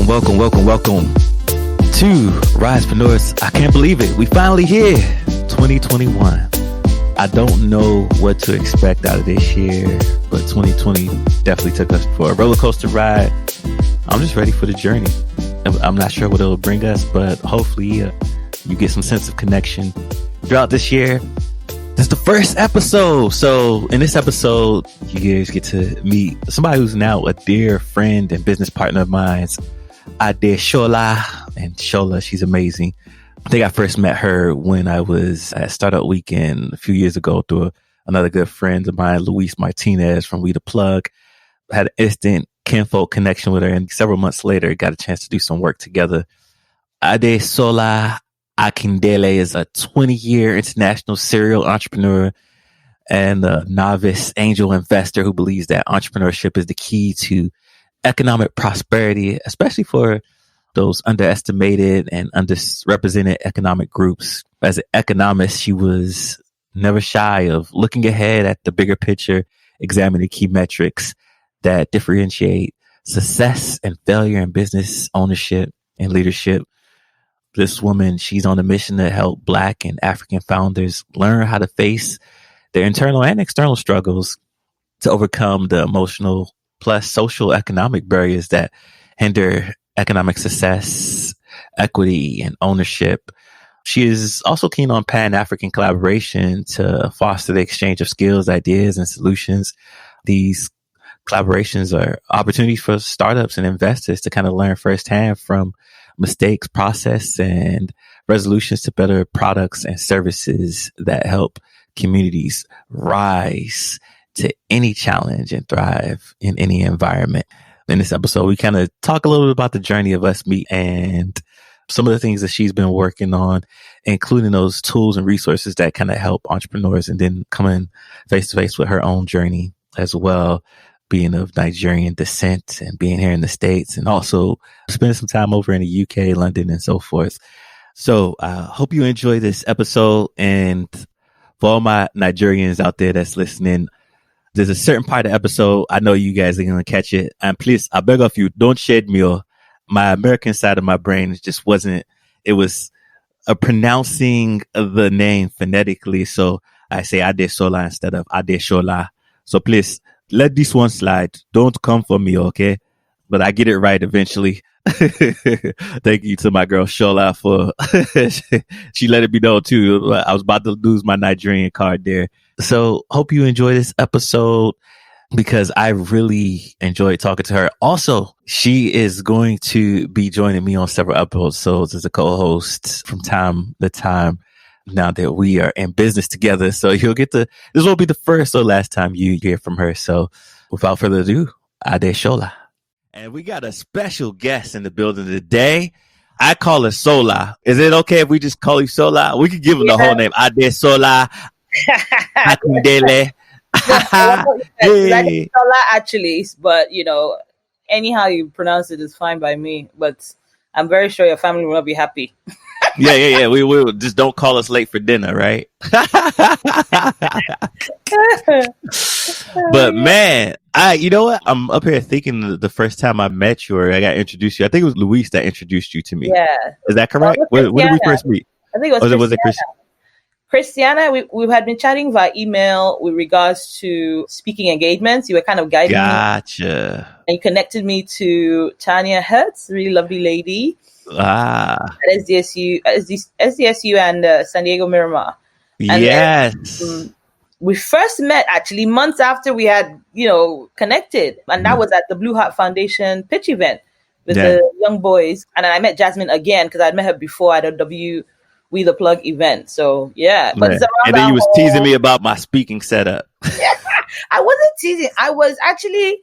Welcome to RiseUrbanNation. I can't believe it. We finally here, 2021. I don't know what to expect out of this year, but 2020 definitely took us for a roller coaster ride. I'm just ready for the journey. I'm not sure what it'll bring us, but hopefully you get some sense of connection throughout this year. This is the first episode. So in this episode, you guys get to meet somebody who's now a dear friend and business partner of mine, Adesola. And Shola, she's amazing. I think I first met her when I was at Startup Weekend a few years ago through another good friend of mine, Luis Martinez from We The Plug. Had an instant kinfolk connection with her, and several months later got a chance to do some work together. Adesola Akindele is a 20-year international serial entrepreneur and a novice angel investor who believes that entrepreneurship is the key to economic prosperity, especially for those underestimated and underrepresented economic groups. As an economist, she was never shy of looking ahead at the bigger picture, examining key metrics that differentiate success and failure in business ownership and leadership. This woman, she's on a mission to help Black and African founders learn how to face their internal and external struggles to overcome the emotional plus social economic barriers that hinder economic success, equity, and ownership. She is also keen on Pan-African collaboration to foster the exchange of skills, ideas, and solutions. These collaborations are opportunities for startups and investors to kind of learn firsthand from mistakes, process, and resolutions to better products and services that help communities rise to any challenge and thrive in any environment. In this episode, we kind of talk a little bit about the journey of us meet and some of the things that she's been working on, including those tools and resources that kind of help entrepreneurs, and then coming face to face with her own journey as well, being of Nigerian descent and being here in the States, and also spending some time over in the UK, London, and so forth. So I hope you enjoy this episode. And for all my Nigerians out there that's listening, there's a certain part of the episode, I know you guys are going to catch it. And please, I beg of you, don't shade me. Or my American side of my brain just wasn't, it was pronouncing the name phonetically. So I say Adesola instead of Adeshola. So please, let this one slide. Don't come for me, okay? But I get it right eventually. Thank you to my girl Shola for she let it be known too. I was about to lose my Nigerian card there. So hope you enjoy this episode because I really enjoyed talking to her. Also, she is going to be joining me on several episodes as a co-host from time to time now that we are in business together. So you'll get this will be the first or last time you hear from her. So without further ado, Adesola. And we got a special guest in the building today. I call her Sola. Is it okay if we just call you Sola? We could give him the whole name. Adesola Akindele. Hey. Sola actually, but anyhow you pronounce it is fine by me. But I'm very sure your family will not be happy. Yeah. We will. Just don't call us late for dinner, right? But man, you know what? I'm up here thinking the first time I met you or I got introduced to you, I think it was Luis that introduced you to me. Yeah. Is that correct? When did we first meet? I think it was Christiana. We had been chatting via email with regards to speaking engagements. You were kind of guiding me. Gotcha. And you connected me to Tanya Hertz, really lovely lady. At SDSU and San Diego Miramar. And yes. Then, we first met actually months after we had, connected. And that was at the Blue Heart Foundation pitch event with the young boys. And then I met Jasmine again because I'd met her before at a We The Plug event. So, yeah. But and then you was teasing me about my speaking setup. I wasn't teasing. I was actually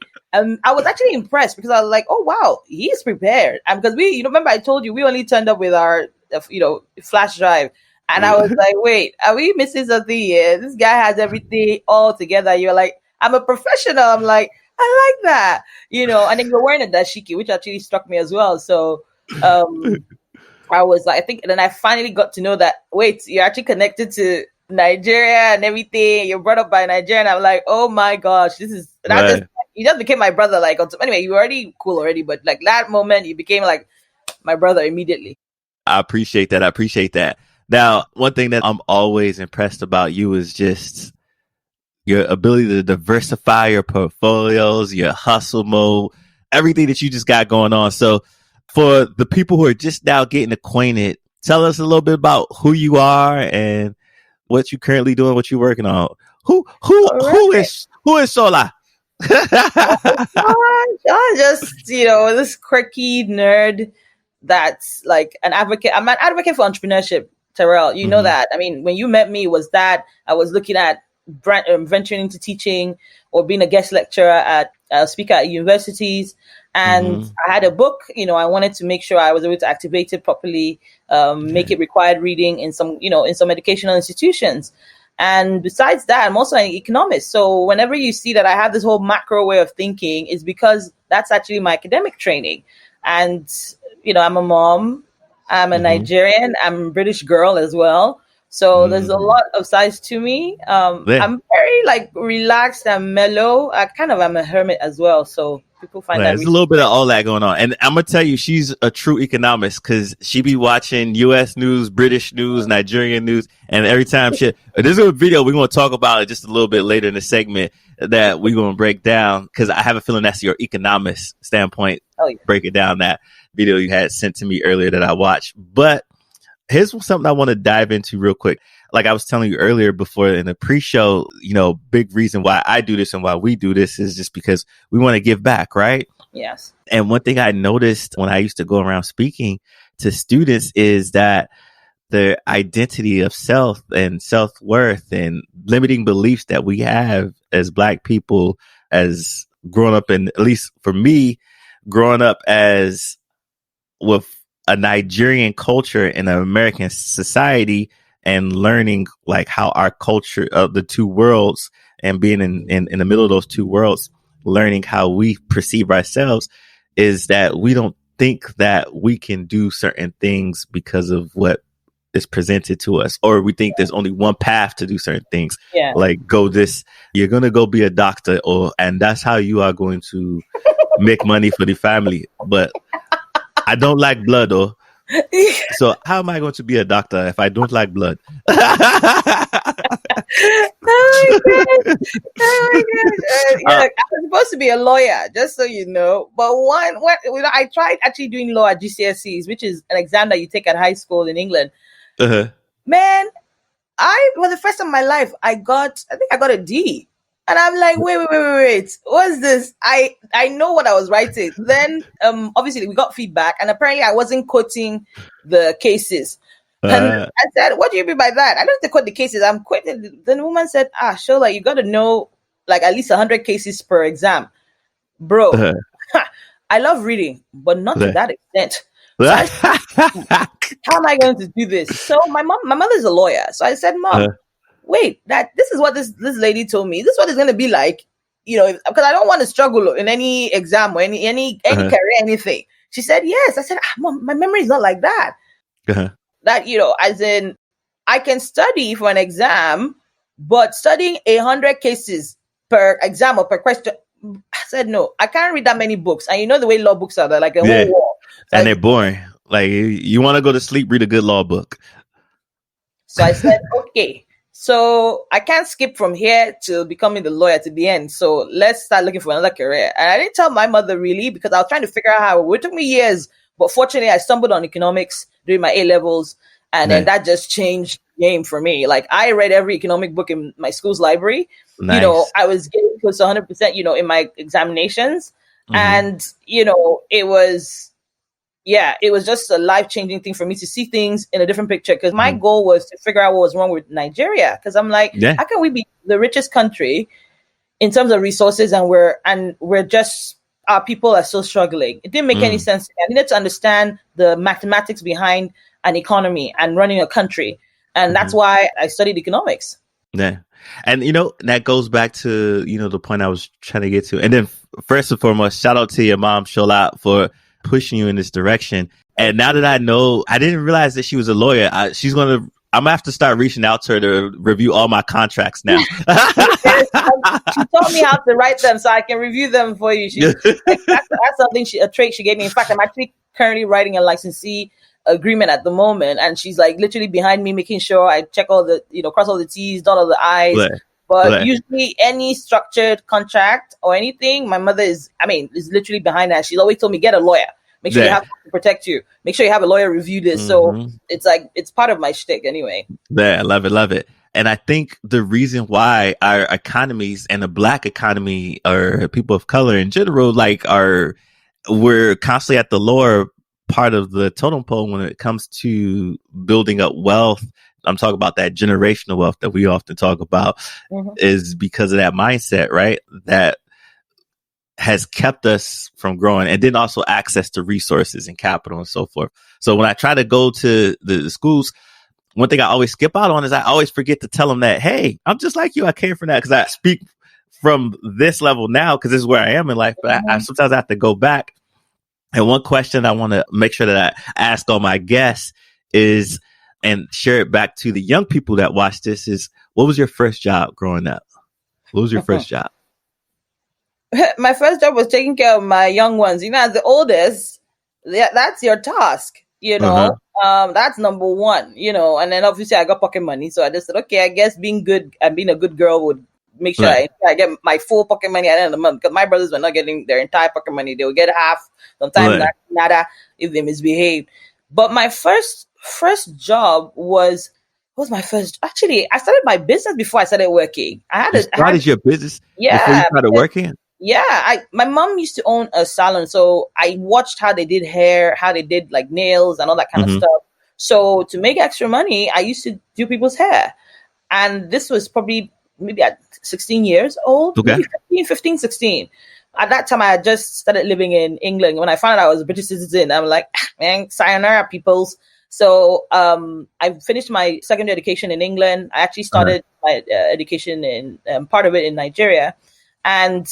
impressed because I was like, oh, wow, he's prepared. And because remember I told you we only turned up with our, flash drive. And I was like, wait, are we missing something here? This guy has everything all together. You're like, I'm a professional. I'm like, I like that, and then you're wearing a dashiki, which actually struck me as well. So I was like, and then I finally got to know that, wait, you're actually connected to Nigeria and everything. You're brought up by Nigeria. And I'm like, oh my gosh, that's just you just became my brother. Like, anyway, you were already cool already, but like that moment, you became like my brother immediately. I appreciate that. I appreciate that. Now, one thing that I'm always impressed about you is just your ability to diversify your portfolios, your hustle mode, everything that you just got going on. So for the people who are just now getting acquainted, tell us a little bit about who you are and what you're currently doing, what you're working on. Who is Sola? I'm just, this quirky nerd that's like an advocate. I'm an advocate for entrepreneurship, Terrell. You know that. I mean, when you met me, was that I was looking at venturing into teaching or being a guest lecturer at speaker at universities. And I had a book, I wanted to make sure I was able to activate it properly, make it required reading in some educational institutions. And besides that, I'm also an economist. So whenever you see that I have this whole macro way of thinking, is because that's actually my academic training. And, I'm a mom, I'm a Nigerian, I'm a British girl as well. So there's a lot of sides to me. I'm very relaxed and mellow. I kind of am a hermit as well. So people find that there's a little bit of all that going on. And I'm going to tell you, she's a true economist because she be watching U.S. news, British news, Nigerian news. And every time this is a video, we're going to talk about it just a little bit later in the segment that we're going to break down because I have a feeling that's your economist standpoint. Oh, yeah. Break it down, that video you had sent to me earlier that I watched. But here's something I want to dive into real quick. Like I was telling you earlier before in the pre-show, big reason why I do this and why we do this is just because we want to give back, right? Yes. And one thing I noticed when I used to go around speaking to students is that the identity of self and self-worth and limiting beliefs that we have as Black people, as growing up, and at least for me, growing up as with a Nigerian culture in an American society and learning like how our culture of the two worlds and being in the middle of those two worlds, learning how we perceive ourselves is that we don't think that we can do certain things because of what is presented to us, or we think there's only one path to do certain things. Yeah. Like you're going to go be a doctor and that's how you are going to make money for the family. But I don't like blood though. So how am I going to be a doctor if I don't like blood? Oh my God. I was supposed to be a lawyer, just so you know. But I tried actually doing law at GCSEs, which is an exam that you take at high school in England. Man, for the first time in my life, I think I got a D. And I'm like, wait, what's this? I know what I was writing. Then, obviously, we got feedback, and apparently I wasn't quoting the cases. And I said, what do you mean by that? I don't have to quote the cases. I'm quoting. Then the woman said, Shola, you got to know like at least 100 cases per exam. Bro, I love reading, but not to that extent. So I said, how am I going to do this? So my mother's a lawyer. So I said, Mom, wait, this is what this lady told me. This is what it's going to be like, because I don't want to struggle in any exam or any career, anything. She said, yes. I said, Mom, my memory is not like that. That, as in, I can study for an exam, but studying 100 cases per exam or per question, I said, no, I can't read that many books. And you know the way law books are, they're like a whole wall. And they're boring. Like, you want to go to sleep, read a good law book. So I said, okay. So I can't skip from here to becoming the lawyer to the end. So let's start looking for another career. And I didn't tell my mother really because I was trying to figure out how. It took me years, but fortunately I stumbled on economics during my A-levels. And then that just changed the game for me. Like I read every economic book in my school's library. Nice. I was getting close to 100%, in my examinations. And, it was just a life-changing thing for me to see things in a different picture because my goal was to figure out what was wrong with Nigeria. Because I'm like, how can we be the richest country in terms of resources and we're just, our people are still struggling? It didn't make any sense to me. I needed to understand the mathematics behind an economy and running a country. And that's why I studied economics. Yeah. And, that goes back to, the point I was trying to get to. And then first and foremost, shout out to your mom, Shola, for pushing you in this direction. And now that I know, I didn't realize that she was a lawyer. She's going to I'm gonna have to start reaching out to her to review all my contracts now. She taught me how to write them so I can review them for you. That's something a trait she gave me. In fact, I'm actually currently writing a licensee agreement at the moment, and she's like literally behind me making sure I check all the, cross all the T's, dot all the I's. But usually any structured contract or anything, my mother is literally behind that. She's always told me, get a lawyer. Make sure you have to protect you. Make sure you have a lawyer review this. So it's part of my shtick anyway. Yeah, I love it. And I think the reason why our economies and the Black economy, or people of color in general, we're constantly at the lower part of the totem pole when it comes to building up wealth. I'm talking about that generational wealth that we often talk about, is because of that mindset, right? That has kept us from growing, and then also access to resources and capital and so forth. So when I try to go to the schools, one thing I always skip out on is I always forget to tell them that, hey, I'm just like you. I came from that, because I speak from this level now because this is where I am in life. But I sometimes have to go back. And one question I want to make sure that I ask all my guests is, and share it back to the young people that watch this, is, what was your first job growing up? What was your first job? My first job was taking care of my young ones. As the oldest, that's your task, that's number one, and then obviously I got pocket money. So I just said, okay, I guess being good and being a good girl would make sure I get my full pocket money at the end of the month, because my brothers were not getting their entire pocket money. They would get half, sometimes nada, if they misbehaved. But my first job was my first. Actually, I started my business before I started working. You started your business before you started working? Yeah, my mom used to own a salon, so I watched how they did hair, how they did like nails and all that kind of stuff. So to make extra money, I used to do people's hair. And this was probably maybe at 16 years old, maybe 15, 16. At that time, I had just started living in England. When I found out I was a British citizen, I'm like, man, sayonara, peoples. So I finished my secondary education in England. I actually started my education in part of it in Nigeria. And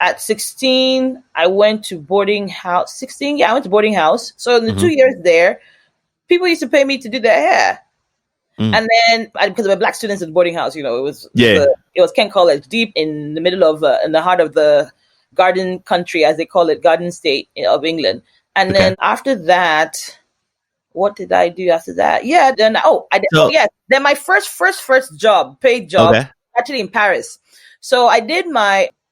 at 16, I went to boarding house. 16, I went to boarding house. So in the 2 years there, people used to pay me to do their hair. And then, because we're Black students at the boarding house, it was Kent College, deep in the middle of, in the heart of the garden country, as they call it, garden state of England. And then after that, what did I do after that? Yeah, then, then my first job, paid job, actually in Paris. So I did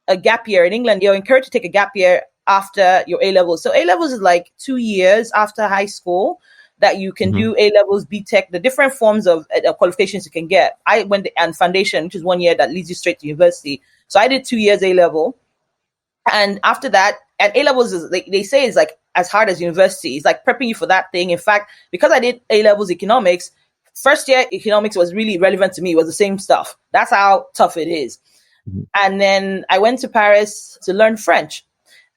a gap year in England. You're encouraged to take a gap year after your A-levels. So A-levels is like 2 years after high school that you can do A-levels, B-Tech, the different forms of qualifications you can get. I went and foundation, which is 1 year that leads you straight to university. So I did 2 years A-level. And after that, and A-levels is, they say, is like as hard as university. It's like prepping you for that thing. In fact, because I did A-levels economics, first year economics was really relevant to me. It was the same stuff. That's how tough it is. And then I went to Paris to learn French.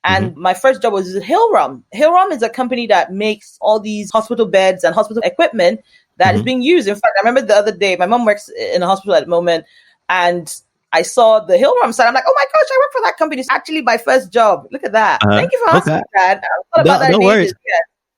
And my first job was at Hillrom. Hillrom is a company that makes all these hospital beds and hospital equipment that is being used. In fact, I remember the other day, my mom works in a hospital at the moment, and I saw the Hillrom site. I'm like, oh my gosh, I work for that company. It's actually my first job. Look at that. Thank you for asking that. I thought about that. No worries.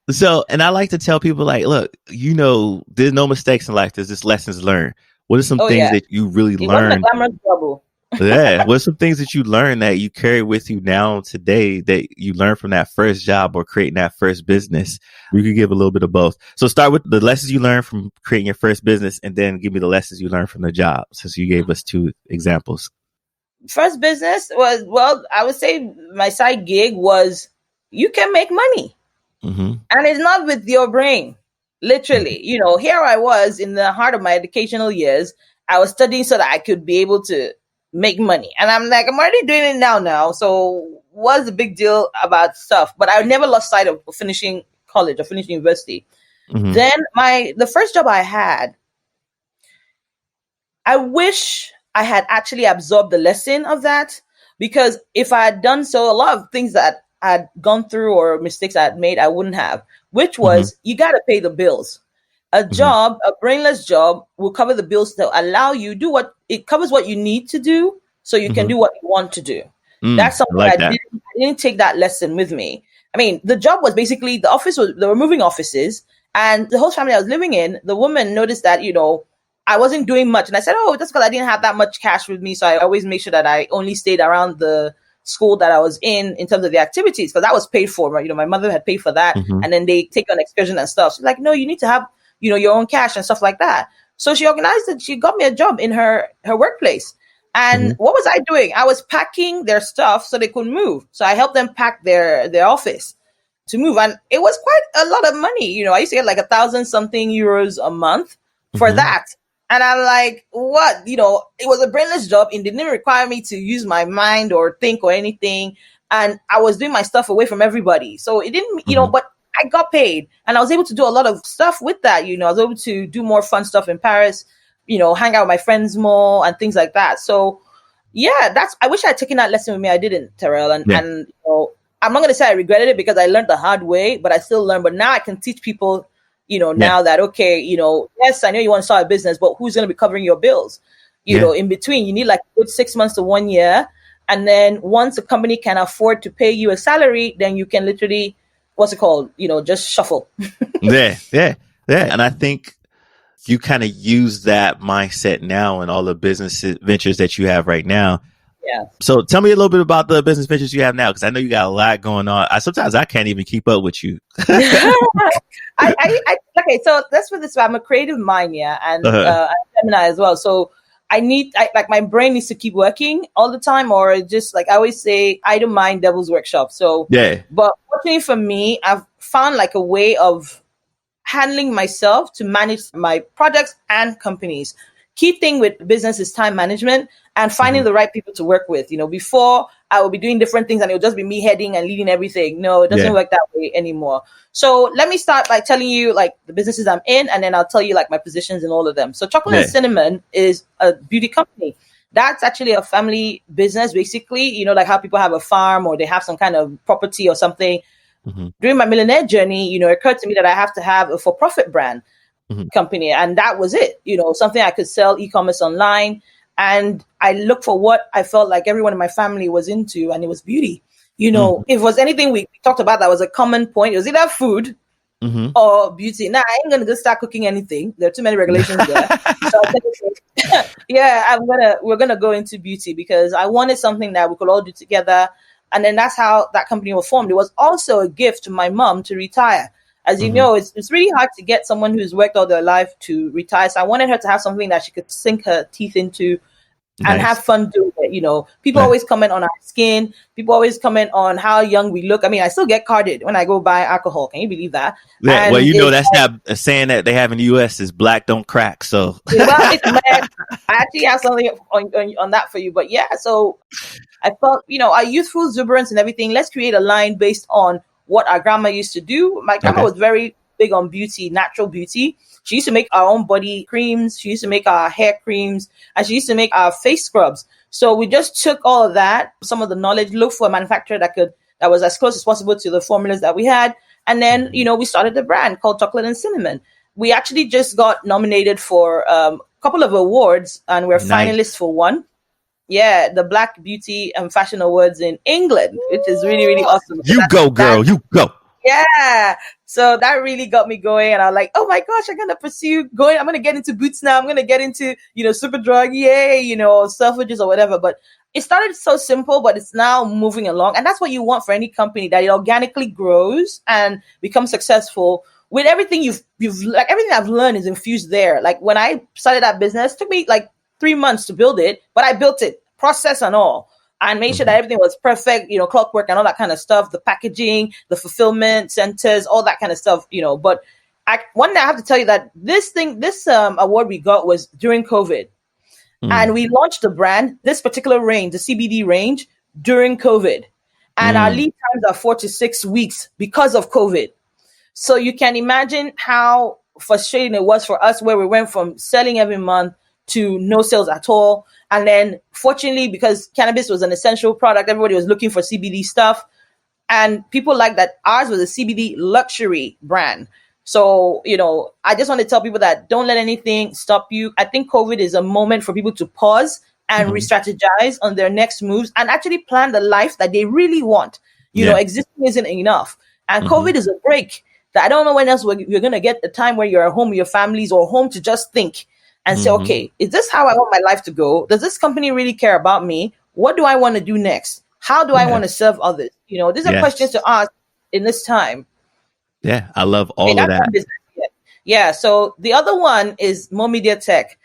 So, and I like to tell people, like, look, there's no mistakes in life. There's just lessons learned. What are some things that you really learned? It wasn't a glamorous trouble. What are some things that you learned that you carry with you now today that you learned from that first job or creating that first business? We could give a little bit of both. So start with the lessons you learned from creating your first business, and then give me the lessons you learned from the job, since you gave us 2 examples. First business was, I would say my side gig was, you can make money. And it's not with your brain. Literally, here I was in the heart of my educational years. I was studying so that I could be able to make money. And I'm like, I'm already doing it now. So what's the big deal about stuff? But I never lost sight of finishing college or finishing university. Then the first job I had, I wish I had actually absorbed the lesson of that, because if I had done so, a lot of things that I'd gone through or mistakes I had made, I wouldn't have, which was, you got to pay the bills. A job, a brainless job, will cover the bills to allow you it covers what you need to do, so you can do what you want to do. That's something I didn't take that lesson with me. I mean, the job was basically, there were moving offices, And the host family I was living in, the woman noticed that, I wasn't doing much. And I said, oh, that's because I didn't have that much cash with me. So I always make sure that I only stayed around the school that I was in terms of the activities, because that was paid for, right? My mother had paid for that. Mm-hmm. And then they take on excursion and stuff. She's like, no, you need to have, your own cash and stuff like that. So she organized it. She got me a job in her workplace. And what was I doing? I was packing their stuff so they could move. So I helped them pack their office to move. And it was quite a lot of money. I used to get like 1,000 something euros a month for that. And I'm like, what? It was a brainless job. It didn't require me to use my mind or think or anything. And I was doing my stuff away from everybody. So it didn't, but I got paid. And I was able to do a lot of stuff with that. I was able to do more fun stuff in Paris, hang out with my friends more and things like that. So, yeah, I wish I had taken that lesson with me. I didn't, Terrell. And I'm not going to say I regretted it because I learned the hard way, but I still learned. But now I can teach people now that, okay, yes, I know you want to start a business, but who's going to be covering your bills? In between, you need like a good 6 months to 1 year. And then once a company can afford to pay you a salary, then you can literally, just shuffle. Yeah. And I think you kind of use that mindset now in all the business ventures that you have right now. Yeah. So tell me a little bit about the business ventures you have now, because I know you got a lot going on. Sometimes I can't even keep up with you. Okay, so that's for this. I'm a creative mind, yeah, and I'm Gemini as well. So my brain needs to keep working all the time, or just like I always say, idle mind, devil's workshop. So yeah. But fortunately for me, I've found like a way of handling myself to manage my projects and companies. Key thing with business is time management and finding the right people to work with. Before I would be doing different things and it would just be me heading and leading everything. No, it doesn't work that way anymore. So let me start by telling you like the businesses I'm in, and then I'll tell you like my positions in all of them. So Chocolate and Cinnamon is a beauty company. That's actually a family business, basically, like how people have a farm or they have some kind of property or something. During my millionaire journey, it occurred to me that I have to have a for-profit brand company. And that was it, something I could sell e-commerce online. And I looked for what I felt like everyone in my family was into, and it was beauty. If it was anything we talked about that was a common point, it was either food or beauty. Now, I ain't going to just start cooking anything. There are too many regulations there. So we're going to go into beauty because I wanted something that we could all do together. And then that's how that company was formed. It was also a gift to my mom to retire. As you know, it's really hard to get someone who's worked all their life to retire. So I wanted her to have something that she could sink her teeth into and have fun doing it. People always comment on our skin. People always comment on how young we look. I mean, I still get carded when I go buy alcohol. Can you believe that? Yeah, well, that's not a saying that they have in the U.S. is black don't crack. So I actually have something on that for you. But yeah, so I felt, our youthful exuberance and everything, let's create a line based on what our grandma used to do. My grandma was very big on beauty, natural beauty. She used to make our own body creams. She used to make our hair creams, and she used to make our face scrubs. So we just took all of that, some of the knowledge, looked for a manufacturer that was as close as possible to the formulas that we had. And then, we started the brand called Chocolate and Cinnamon. We actually just got nominated for a couple of awards, and we're finalists for one. Yeah, the Black Beauty and Fashion Awards in England, which is really, really awesome. You go, girl. You go. Yeah. So that really got me going. And I was like, oh my gosh, I'm going to pursue going. I'm going to get into boots now. I'm going to get into, Superdrug, yay, Selfridges or whatever. But it started so simple, but it's now moving along. And that's what you want for any company, that it organically grows and becomes successful with everything you've like everything I've learned is infused there. Like when I started that business, it took me like 3 months to build it, but I built it, process and all. And made sure that everything was perfect, clockwork and all that kind of stuff, the packaging, the fulfillment centers, all that kind of stuff, But one day I have to tell you that this award we got was during COVID. And we launched the brand, this particular range, the CBD range, during COVID. And our lead times are 4 to 6 weeks because of COVID. So you can imagine how frustrating it was for us, where we went from selling every month to no sales at all. And then fortunately, because cannabis was an essential product, everybody was looking for CBD stuff. And people like that ours was a CBD luxury brand. So, I just want to tell people that don't let anything stop you. I think COVID is a moment for people to pause and re-strategize on their next moves and actually plan the life that they really want. Existing isn't enough. And COVID is a break. that I don't know when else you're going to get the time where you're at home with your families or home to just think and say, okay, is this how I want my life to go? Does this company really care about me? What do I want to do next? How do I want to serve others? You know, these are questions to ask in this time. Yeah, I love all of that. Yeah, so the other one is More Media Tech.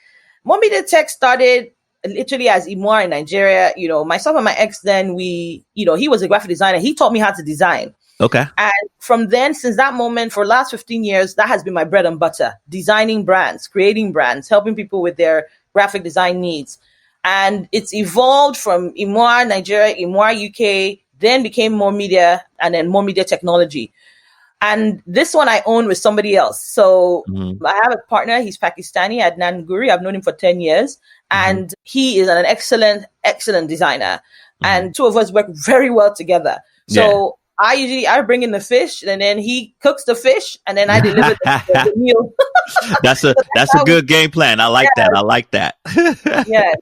More Media Tech started literally as Imwa in Nigeria. You know, myself and my ex then, he was a graphic designer. He taught me how to design. Okay. And from then, since that moment, for the last 15 years, that has been my bread and butter, designing brands, creating brands, helping people with their graphic design needs. And it's evolved from Imwa Nigeria, Imwa UK, then became More Media, and then More Media Technology. And this one I own with somebody else. So I have a partner. He's Pakistani, Adnan Guri. I've known him for 10 years. And he is an excellent, excellent designer. And two of us work very well together. So I bring in the fish, and then he cooks the fish, and then I deliver the meal. That's a good game plan. I like that. I like that. Yeah.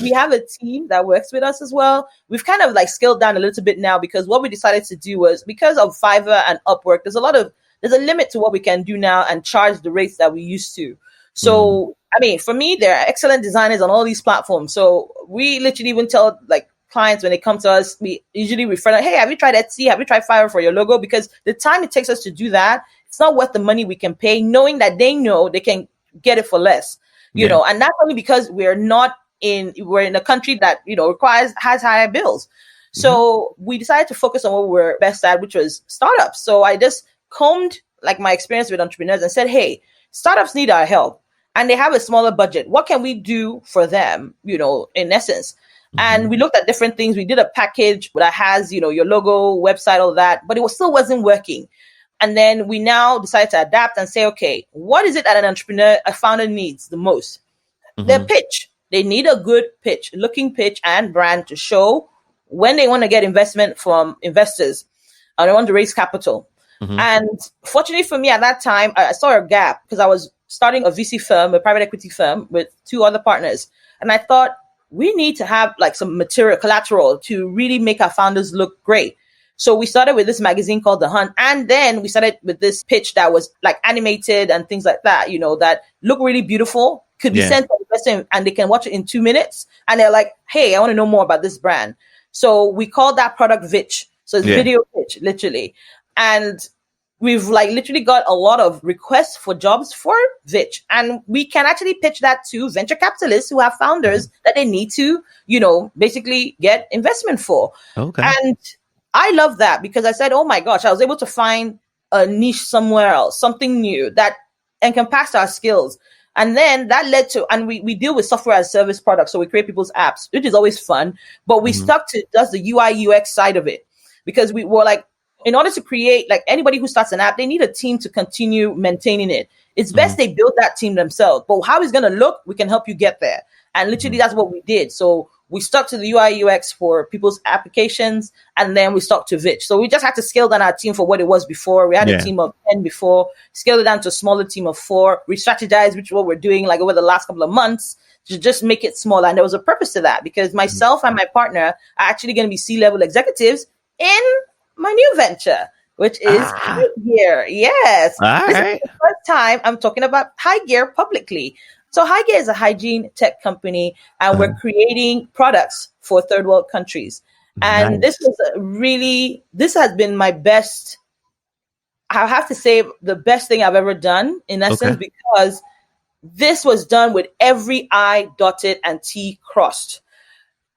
We have a team that works with us as well. We've kind of like scaled down a little bit now because what we decided to do was, because of Fiverr and Upwork, there's a limit to what we can do now and charge the rates that we used to. So, I mean, for me, there are excellent designers on all these platforms. So we literally even tell like clients when they come to us, we usually refer them, hey, have you tried Etsy? Have you tried Fiverr for your logo? Because the time it takes us to do that, it's not worth the money we can pay, knowing that they know they can get it for less, you know, and that's only because we're in a country that, you know, has higher bills. So we decided to focus on what we're best at, which was startups. So I just combed like my experience with entrepreneurs and said, hey, startups need our help and they have a smaller budget. What can we do for them, you know, in essence? And we looked at different things. We did a package that has, you know, your logo, website, all that, but it still wasn't working. And then we now decided to adapt and say, okay, what is it that a founder needs the most? Their pitch. They need a good pitch, looking pitch and brand to show when they want to get investment from investors and they want to raise capital. And fortunately for me at that time, I saw a gap because I was starting a VC firm, a private equity firm with two other partners. And I thought we need to have like some material collateral to really make our founders look great. So we started with this magazine called The Hunt. And then we started with this pitch that was like animated and things like that, you know, that look really beautiful, could be sent to the person and they can watch it in 2 minutes. And they're like, hey, I want to know more about this brand. So we call that product Vitch. So it's video pitch, literally. And we've like literally got a lot of requests for jobs for Vitch. And we can actually pitch that to venture capitalists who have founders that they need to, you know, basically get investment for. Okay. And I love that because I said, oh my gosh, I was able to find a niche somewhere else, something new that encompassed our skills. And then that led to, and we deal with software as a service products. So we create people's apps, which is always fun, but we stuck to just the UI UX side of it because we were like, in order to create, like anybody who starts an app, they need a team to continue maintaining it. It's best they build that team themselves, but how it's going to look, we can help you get there. And literally that's what we did. So we stuck to the UI UX for people's applications, and then we stuck to Vitch. So we just had to scale down our team for what it was before. We had a team of 10 before, scaled it down to a smaller team of 4, re-strategized, which is what we're doing like over the last couple of months to just make it smaller. And there was a purpose to that because myself and my partner are actually going to be C-level executives in my new venture, which is High Gear. Yes. This is the first time I'm talking about High Gear publicly. So High Gear is a hygiene tech company, and we're creating products for third world countries. And this has been my best, I have to say, the best thing I've ever done in essence, because this was done with every I dotted and T crossed.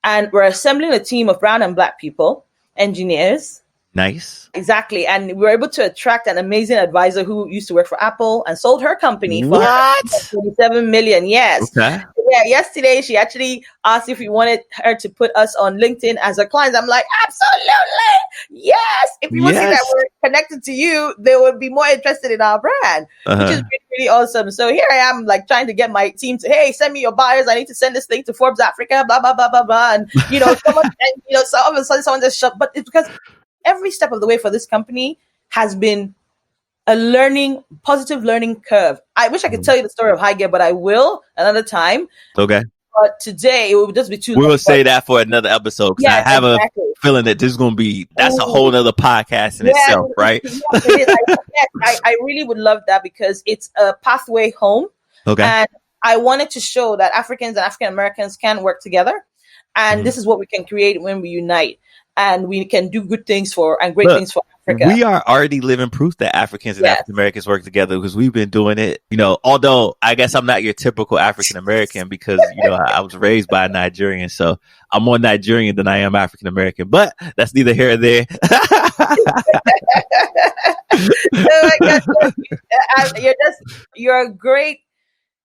And we're assembling a team of brown and black people, engineers. Nice. Exactly. And we were able to attract an amazing advisor who used to work for Apple and sold her company for $27 million. Yes. Okay. Yeah. Yesterday, she actually asked if we wanted her to put us on LinkedIn as a client. I'm like, absolutely. Yes. If people see that we're connected to you, they would be more interested in our brand, which is really, really awesome. So here I am, like trying to get my team to, hey, send me your buyers. I need to send this thing to Forbes Africa, blah, blah, blah, blah, blah. And, you know, so all of a sudden someone just shut, but it's because every step of the way for this company has been a positive learning curve. I wish I could tell you the story of High Gear, but I will another time. Okay. But today it would just be too We long. will say that for another episode because I Yes, have exactly. a feeling that this is going to be, that's a Ooh. whole other podcast in Yes, itself, right? yes, it is. I really would love that because it's a pathway home. Okay. And I wanted to show that Africans and African Americans can work together. And this is what we can create when we unite. And we can do good things and great things for Africa. We are already living proof that Africans and African Americans work together because we've been doing it, although I guess I'm not your typical African American because, I was raised by a Nigerian. So I'm more Nigerian than I am African American, but that's neither here or there.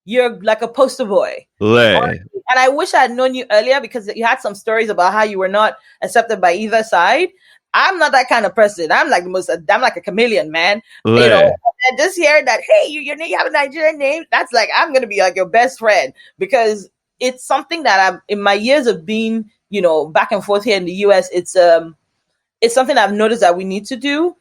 You're like a poster boy. Right. And I wish I had known you earlier because you had some stories about how you were not accepted by either side. I'm not that kind of person. I'm like a chameleon, man. Right. And just hear that, hey, you have a Nigerian name. That's like, I'm going to be like your best friend because it's something that in my years of being, back and forth here in the US, it's something I've noticed that we need to do,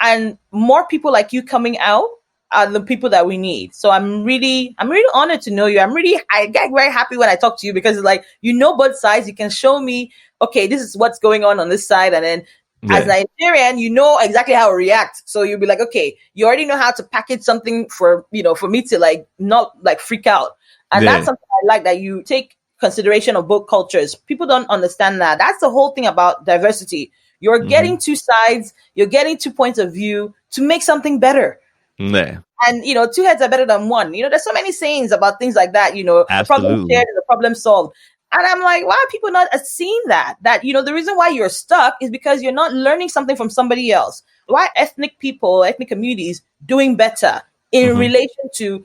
and more people like you coming out are the people that we need. So I'm really honored to know you. I get very happy when I talk to you because it's like, both sides. You can show me, okay, this is what's going on this side. And then as Nigerian, you know exactly how to react. So you'll be like, okay, you already know how to package something for me to like, not like freak out. And that's something I like, that you take consideration of both cultures. People don't understand that. That's the whole thing about diversity. You're getting two sides. You're getting 2 points of view to make something better. Yeah. And, two heads are better than one. There's so many sayings about things like that, Absolutely. Problem shared is a problem solved. And I'm like, why are people not seeing that? That, the reason why you're stuck is because you're not learning something from somebody else. Why ethnic communities doing better in relation to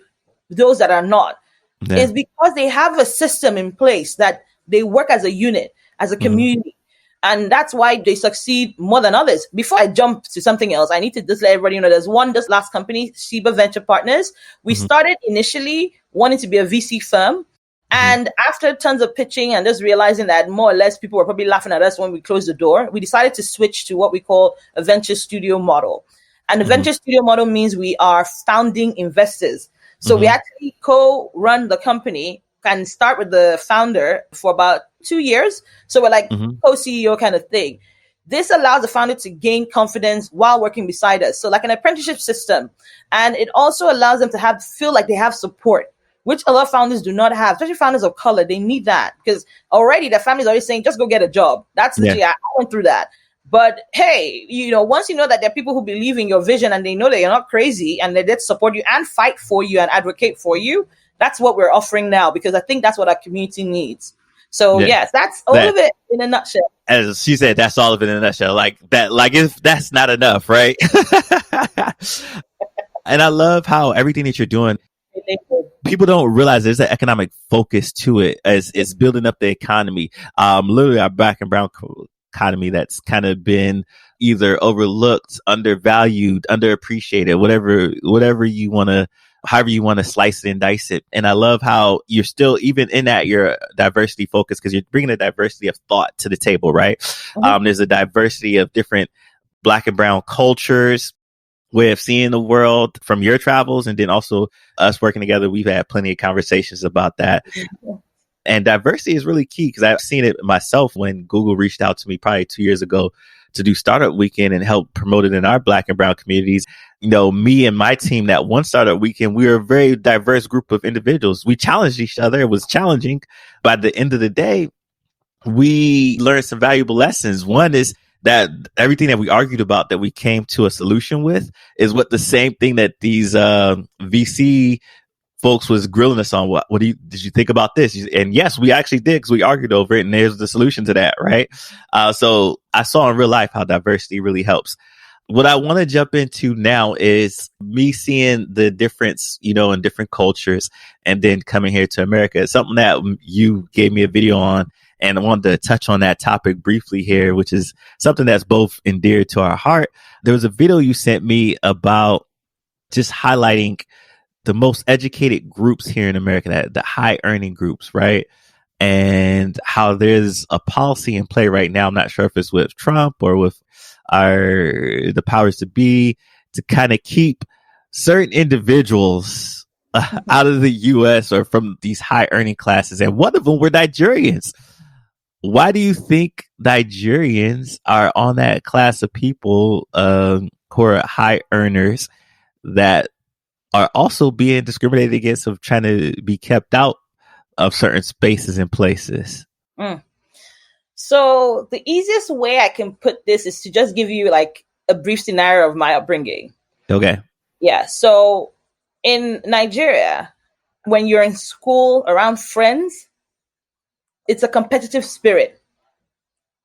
those that are not? Yeah. Is because they have a system in place that they work as a unit, as a community. And that's why they succeed more than others. Before I jump to something else, I need to just let everybody know there's this last company, Sheba Venture Partners. We started initially wanting to be a VC firm. And after tons of pitching and just realizing that more or less people were probably laughing at us when we closed the door, we decided to switch to what we call a venture studio model. And the venture studio model means we are founding investors. So we actually co-run the company and start with the founder for about 2 years. So we're like co-CEO kind of thing. This allows the founder to gain confidence while working beside us. So like an apprenticeship system. And it also allows them to feel like they have support, which a lot of founders do not have, especially founders of color. They need that because already their family's already saying, just go get a job. That's literally, I went through that. But hey, once you know that there are people who believe in your vision and they know that you're not crazy and they're there to support you and fight for you and advocate for you, that's what we're offering now because I think that's what our community needs. So yes, that's all of it in a nutshell. As she said, that's all of it in a nutshell. Like that, if that's not enough, right? And I love how everything that you're doing, people don't realize there's an economic focus to it as it's building up the economy. Literally our black and brown economy that's kind of been either overlooked, undervalued, underappreciated, whatever you want to, however you want to slice it and dice it. And I love how you're still, even in that, you're diversity focused because you're bringing a diversity of thought to the table, right? There's a diversity of different black and brown cultures, way of seeing the world from your travels. And then also us working together, we've had plenty of conversations about that. And diversity is really key because I've seen it myself when Google reached out to me probably 2 years ago to do Startup Weekend and help promote it in our black and brown communities. Me and my team, that one Startup Weekend, we were a very diverse group of individuals. We challenged each other. It was challenging. By the end of the day, we learned some valuable lessons. One is that everything that we argued about that we came to a solution with is what the same thing that these VC folks was grilling us on. What did you think about this? And yes, we actually did because we argued over it and there's the solution to that, right? So I saw in real life how diversity really helps. What I want to jump into now is me seeing the difference, in different cultures and then coming here to America. It's something that you gave me a video on. And I wanted to touch on that topic briefly here, which is something that's both endeared to our heart. There was a video you sent me about just highlighting the most educated groups here in America, the high earning groups, right? And how there's a policy in play right now. I'm not sure if it's with Trump or with the powers to be to kind of keep certain individuals out of the U.S. or from these high earning classes, and one of them were Nigerians. Why do you think Nigerians are on that class of people who are high earners that are also being discriminated against of trying to be kept out of certain spaces and places? So the easiest way I can put this is to just give you like a brief scenario of my upbringing. Okay. Yeah. So in Nigeria, when you're in school around friends, it's a competitive spirit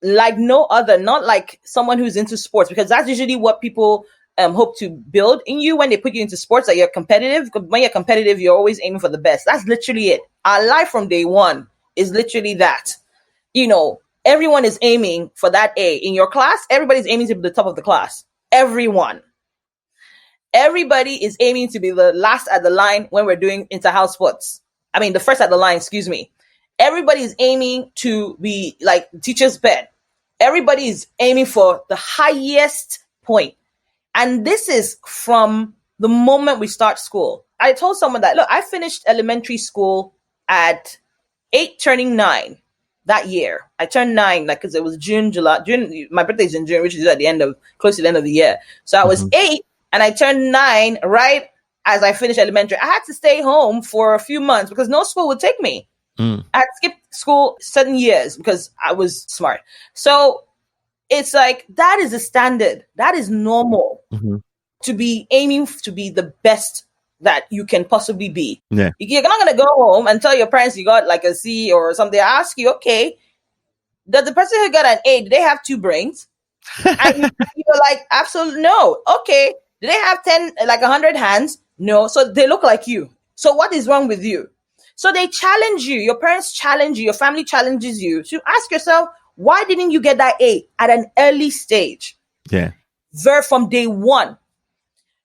like no other, not like someone who's into sports, because that's usually what people hope to build in you when they put you into sports, that you're competitive. When you're competitive, you're always aiming for the best. That's literally it. Our life from day one is literally that. You know, everyone is aiming for that A. In your class, everybody's aiming to be the top of the class. Everyone. Everybody is aiming to be the last at the line when we're doing inter-house sports. I mean, the first at the line, excuse me. Everybody is aiming to be like teacher's pet. Everybody is aiming for the highest point. And this is from the moment we start school. I told someone that, look, I finished elementary school at 8 turning 9 that year. I turned 9, like, because it was June. My birthday is in June, which is at the end of, close to the end of the year. So I was 8 and I turned 9 right as I finished elementary. I had to stay home for a few months because no school would take me. I had skipped school 7 years because I was smart. So it's like, that is the standard. That is normal to be aiming to be the best that you can possibly be. Yeah. You're not going to go home and tell your parents you got like a C or something. I ask you, okay, does the person who got an A, do they have 2 brains? And you're like, absolutely no. Okay. Do they have 10, like 100 hands? No. So they look like you. So what is wrong with you? So they challenge you. Your parents challenge you. Your family challenges you. So ask yourself, why didn't you get that A at an early stage? Yeah. From day one.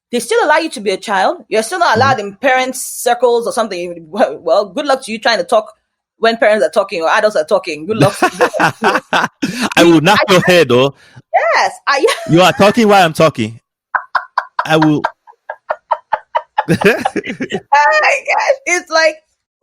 They still allow you to be a child. You're still not allowed in parents' circles or something. Well, good luck to you trying to talk when parents are talking or adults are talking. Good luck. I will knock your head, though. Yes. You are talking while I'm talking. I will. Oh my gosh. It's like,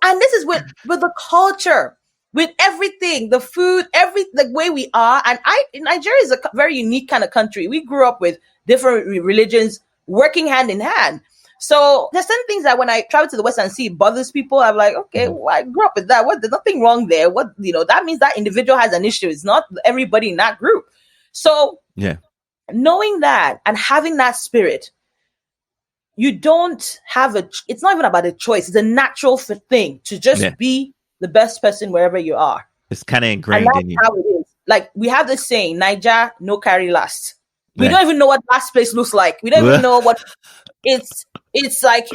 and this is with the culture, with everything, the food, the way we are. And Nigeria is a very unique kind of country. We grew up with different religions working hand in hand. So there's certain things that when I travel to the West and see it bothers people, I'm like, okay, well, I grew up with that. There's nothing wrong there. That means that individual has an issue. It's not everybody in that group. So knowing that and having that spirit, you don't have it's not even about a choice. It's a natural thing to just be the best person wherever you are. It's kind of ingrained in you. How it is. Like we have this saying, Niger, no carry last. We don't even know what last place looks like. We don't even know what it's like.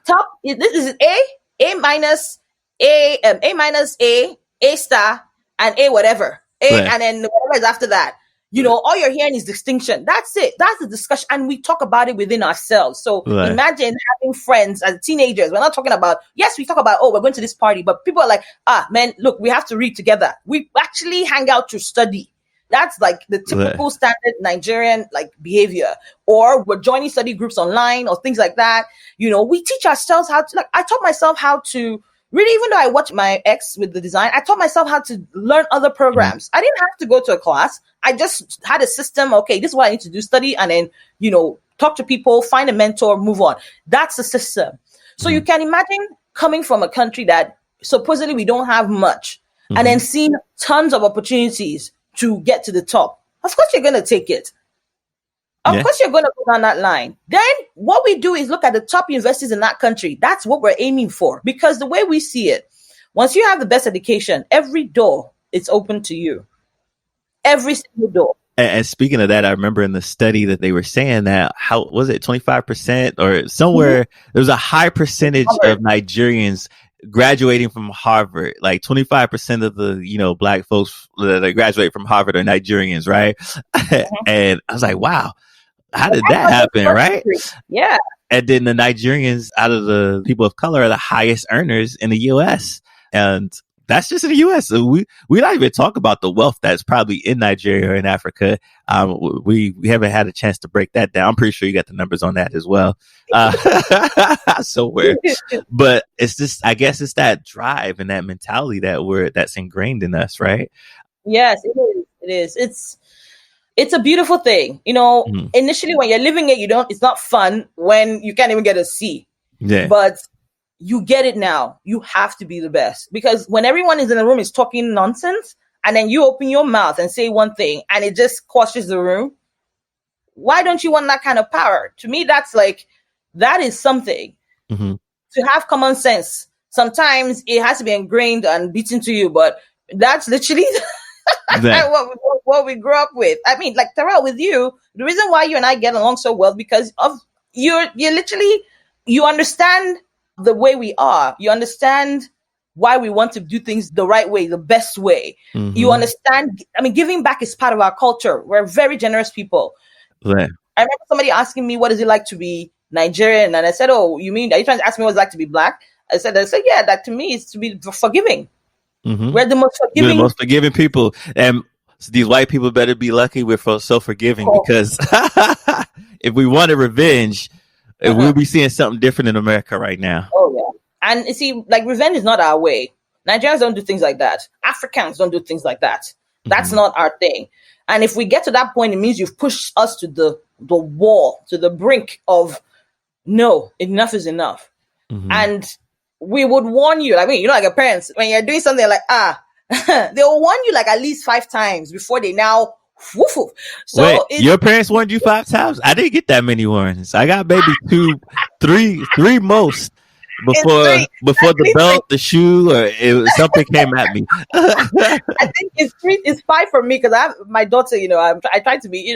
Top. This is A minus, A star, and A whatever. And then whatever is after that. All you're hearing is distinction. That's it. That's the discussion. And we talk about it within ourselves. So imagine having friends as teenagers. We're not talking about, yes, we talk about, we're going to this party, but people are like, man, look, we have to read together. We actually hang out to study. That's like the typical standard Nigerian like behavior. Or we're joining study groups online or things like that. We teach ourselves how to, like, I taught myself how to really, even though I watched my ex with the design, I taught myself how to learn other programs. I didn't have to go to a class. I just had a system. Okay, this is what I need to do, study, and then, talk to people, find a mentor, move on. That's the system. So you can imagine coming from a country that supposedly we don't have much and then seeing tons of opportunities to get to the top. Of course, you're going to take it. Of course, you're going to go down that line. Then what we do is look at the top universities in that country. That's what we're aiming for. Because the way we see it, once you have the best education, every door is open to you. Every single door. And speaking of that, I remember in the study that they were saying that, how was it, 25% or somewhere, there was a high percentage of Nigerians graduating from Harvard. Like 25% of the, Black folks that graduate from Harvard are Nigerians, right? And I was like, wow. How did that happen, right? Yeah. And then the Nigerians out of the people of color are the highest earners in the U.S. And that's just in the U.S. So we not even talk about the wealth that's probably in Nigeria or in Africa. We haven't had a chance to break that down. I'm pretty sure you got the numbers on that as well. Somewhere, but it's just, I guess it's that drive and that mentality that's ingrained in us, right? Yes, it is. It is. It's a beautiful thing. Initially when you're living it, it's not fun when you can't even get a C. Yeah. But you get it now. You have to be the best, because when everyone is in the room is talking nonsense, and then you open your mouth and say one thing and it just quashes the room. Why don't you want that kind of power? To me, that is something. To have common sense. Sometimes it has to be ingrained and beaten to you, but that's literally what we grew up with. I mean, like Terrell, with you, the reason why you and I get along so well, because of you're literally, you understand the way we are. You understand why we want to do things the right way, the best way. You understand. I mean, giving back is part of our culture. We're very generous people. Right. I remember somebody asking me, what is it like to be Nigerian? And I said, oh, are you trying to ask me what it's like to be black? I said, yeah, that to me is to be forgiving. We're the most forgiving. We're the most forgiving people. And these white people better be lucky we're so forgiving, because if we wanted revenge, we'll be seeing something different in America right now. Oh, yeah. And you see, like, revenge is not our way. Nigerians don't do things like that. Africans don't do things like that. That's not our thing. And if we get to that point, it means you've pushed us to the wall, to the brink of, no, enough is enough. And we would warn you, like, like your parents, when you're doing something like, they'll warn you like at least 5 times before they now woof. So wait, your parents warned you 5 times? I didn't get that many warnings. I got maybe 2, 3 most before the belt, the shoe, or something came at me. I think it's 5 for me, because I have my daughter. I try to be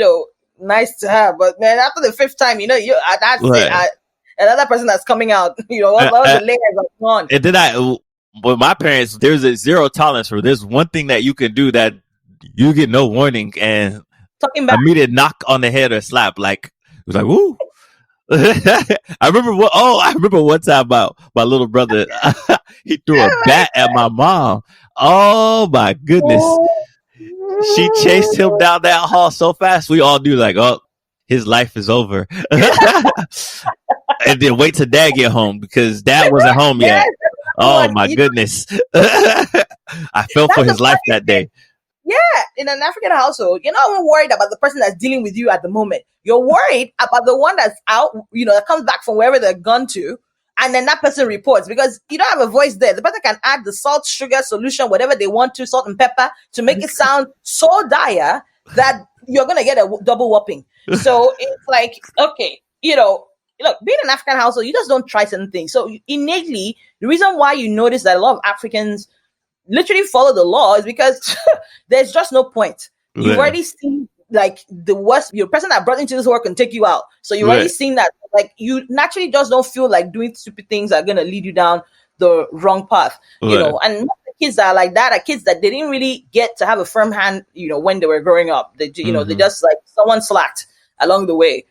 nice to her, but man, after the 5th time, that's it. Another person that's coming out. All the layers are gone. And then with my parents, there's a zero tolerance for this. One thing that you can do that you get no warning, and immediate knock on the head or slap, like it was like, woo. I remember one time my little brother, he threw a bat at my mom. Oh my goodness. She chased him down that hall so fast, we all knew, like, oh, his life is over. And then wait till dad get home, because dad wasn't home yet. Oh my goodness. I fell for his life that day. Yeah, in an African household, you're not even worried about the person that's dealing with you at the moment. You're worried about the one that's out, that comes back from wherever they're gone to, and then that person reports, because you don't have a voice there. The person can add the salt, sugar, solution, whatever they want to, salt and pepper, to make it sound so dire that you're going to get a double whopping. So it's like, okay, look, being an African household, you just don't try certain things. So innately, the reason why you notice that a lot of Africans literally follow the law is because there's just no point. You've already seen, like, the worst. Your person that brought into this world can take you out. So you've already seen that, like, you naturally just don't feel like doing stupid things that are going to lead you down the wrong path, and most of the kids that are like that are kids that they didn't really get to have a firm hand, when they were growing up. They, they just, like, someone slacked along the way,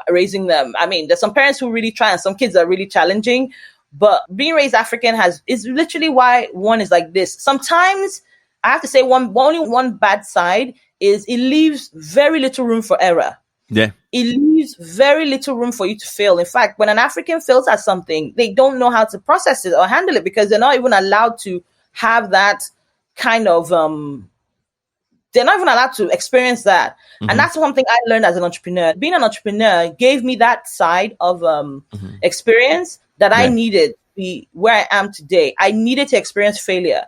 raising them. I mean, there's some parents who really try, and some kids are really challenging. But being raised African is literally why one is like this. Sometimes I have to say only one bad side is it leaves very little room for error. Yeah. It leaves very little room for you to fail. In fact, when an African fails at something, they don't know how to process it or handle it, because they're not even allowed to have that kind of, they're not even allowed to experience that. And that's one thing I learned as an entrepreneur. Being an entrepreneur gave me that side of experience that I needed to be where I am today. I needed to experience failure,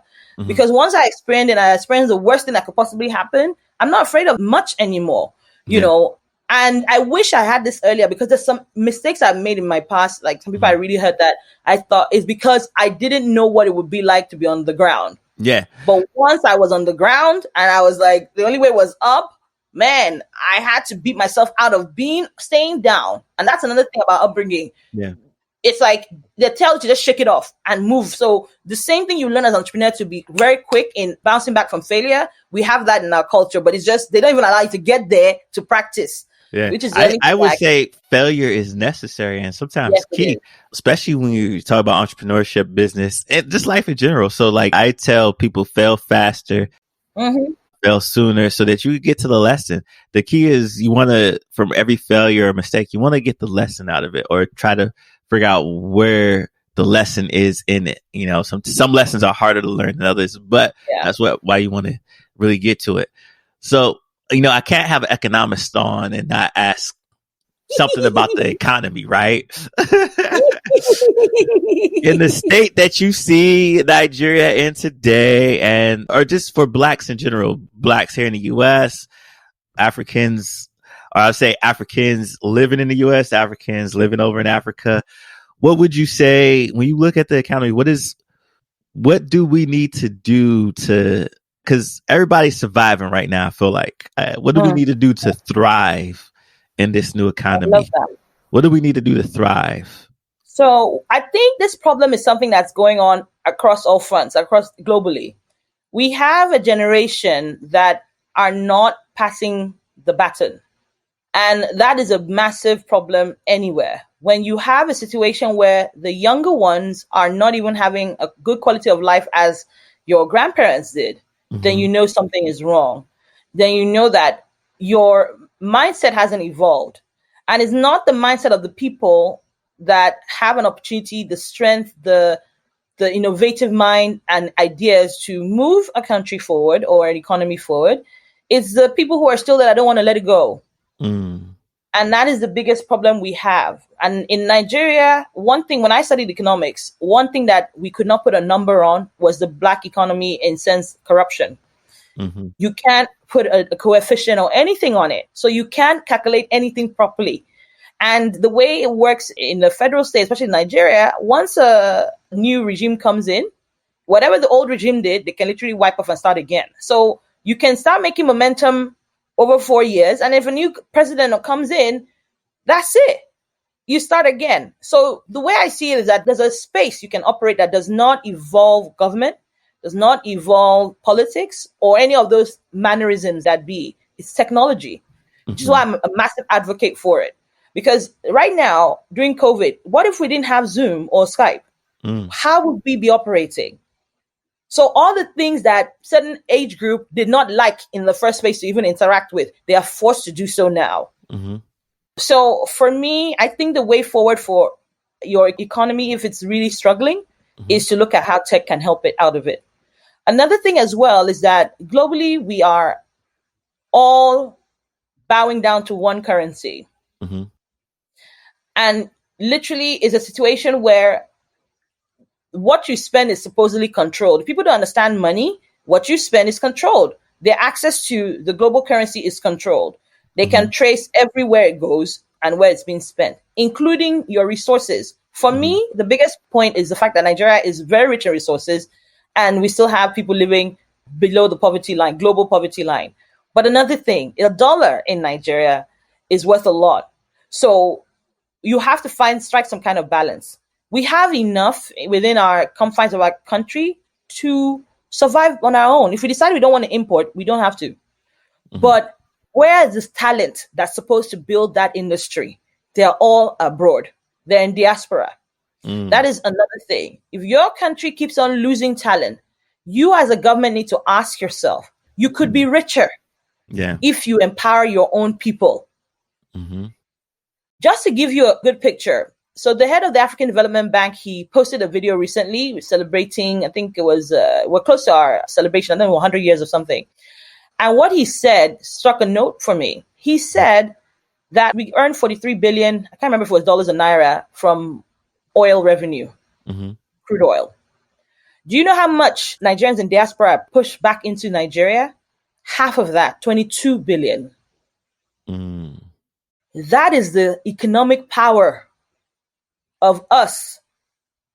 because once I experienced the worst thing that could possibly happen, I'm not afraid of much anymore, you know. And I wish I had this earlier, because there's some mistakes I've made in my past. Like, some people I really heard that I thought is because I didn't know what it would be like to be on the ground. Yeah. But once I was on the ground and I was like, the only way was up, man, I had to beat myself out of staying down. And that's another thing about upbringing. Yeah. It's like they tell you to just shake it off and move. So the same thing you learn as an entrepreneur, to be very quick in bouncing back from failure. We have that in our culture, but it's just, they don't even allow you to get there to practice. Yeah. which is the only I thing would say failure is necessary and sometimes yes, it key, is. especially when you talk about entrepreneurship, business, and just life in general. So like I tell people fail faster, Mm-hmm. fail sooner so that you get to the lesson. The key is you want to, from every failure or mistake, you want to get the lesson out of it or try to figure out where the lesson is in it. You know, some lessons are harder to learn than others, but Yeah. that's why you want to really get to it. So, you know, I can't have an economist on and not ask something about the economy, right? In the state that you see Nigeria in today, and or just for blacks in general, blacks here in the US, Africans, or I'll say Africans living in the US, Africans living over in Africa. What would you say when you look at the economy? What do we need to do to, because everybody's surviving right now, I feel like. What do we need to do to thrive in this new I economy? love that. What do we need to do to thrive? So I think this problem is something that's going on across all fronts, across globally. We have a generation that are not passing the baton. And that is a massive problem anywhere. When you have a situation where the younger ones are not even having a good quality of life as your grandparents did, then you know something is wrong. Then you know that your mindset hasn't evolved. And it's not the mindset of the people that have an opportunity, the strength, the innovative mind and ideas to move a country forward or an economy forward. It's the people who are still there, I don't want to let it go. Mm. And that is the biggest problem we have. And in Nigeria, one thing, when I studied economics, one thing that we could not put a number on was the black economy in sense corruption. Mm-hmm. You can't put a coefficient or anything on it. So you can't calculate anything properly. And the way it works in the federal state, especially in Nigeria, once a new regime comes in, whatever the old regime did, they can literally wipe off and start again. So you can start making momentum over 4 years. And if a new president comes in, that's it. You start again. So the way I see it is that there's a space you can operate that does not evolve government, does not evolve politics or any of those mannerisms that be. It's technology, which is why I'm a massive advocate for it. Because right now, during COVID, what if we didn't have Zoom or Skype? How would we be operating? So all the things that certain age group did not like in the first place to even interact with, they are forced to do so now. Mm-hmm. So for me, I think the way forward for your economy, if it's really struggling, is to look at how tech can help it out of it. Another thing as well is that globally, we are all bowing down to one currency. Mm-hmm. And literally is a situation where what you spend is supposedly controlled. If people don't understand money, what you spend is controlled. Their access to the global currency is controlled. They can trace everywhere it goes and where it's being spent, including your resources. For me, the biggest point is the fact that Nigeria is very rich in resources and we still have people living below the poverty line, global poverty line. But another thing, $1 in Nigeria is worth a lot. So you have to strike some kind of balance. We have enough within our confines of our country to survive on our own. If we decide we don't want to import, we don't have to. But where is this talent that's supposed to build that industry? They're all abroad. They're in diaspora. That is another thing. If your country keeps on losing talent, you as a government need to ask yourself, you could be richer if you empower your own people. Just to give you a good picture. So the head of the African Development Bank, he posted a video recently celebrating, I think it was, we're close to our celebration, I don't know, 100 years or something. And what he said struck a note for me. He said that we earned 43 billion, I can't remember if it was dollars or naira, from oil revenue, crude oil. Do you know how much Nigerians in diaspora pushed back into Nigeria? Half of that, 22 billion. That is the economic power of us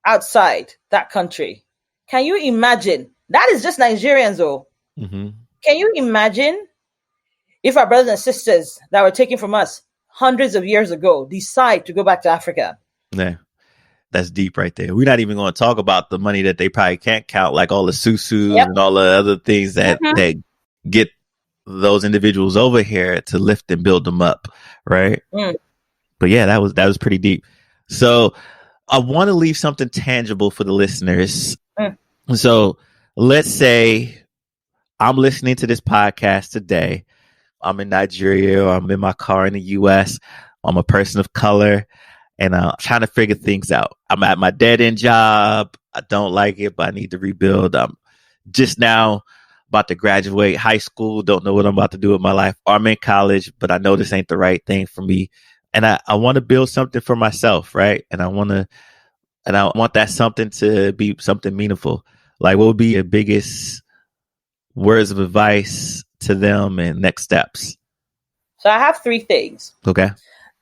outside that country. Can you imagine? That is just Nigerians, though. Can you imagine if our brothers and sisters that were taken from us hundreds of years ago decide to go back to Africa? Yeah, that's deep right there. We're not even going to talk about the money that they probably can't count, like all the susus and all the other things that get those individuals over here to lift and build them up, right? Mm. But yeah, that was pretty deep. So I want to leave something tangible for the listeners. Mm. So let's say I'm listening to this podcast today. I'm in Nigeria, or I'm in my car in the US. I'm a person of color, and I'm trying to figure things out. I'm at my dead end job. I don't like it, but I need to rebuild. I'm just now about to graduate high school. Don't know what I'm about to do with my life. Or I'm in college, but I know this ain't the right thing for me. And I want to build something for myself, right? And I want that something to be something meaningful. Like, what would be your biggest words of advice to them and next steps? So I have 3 things. Okay.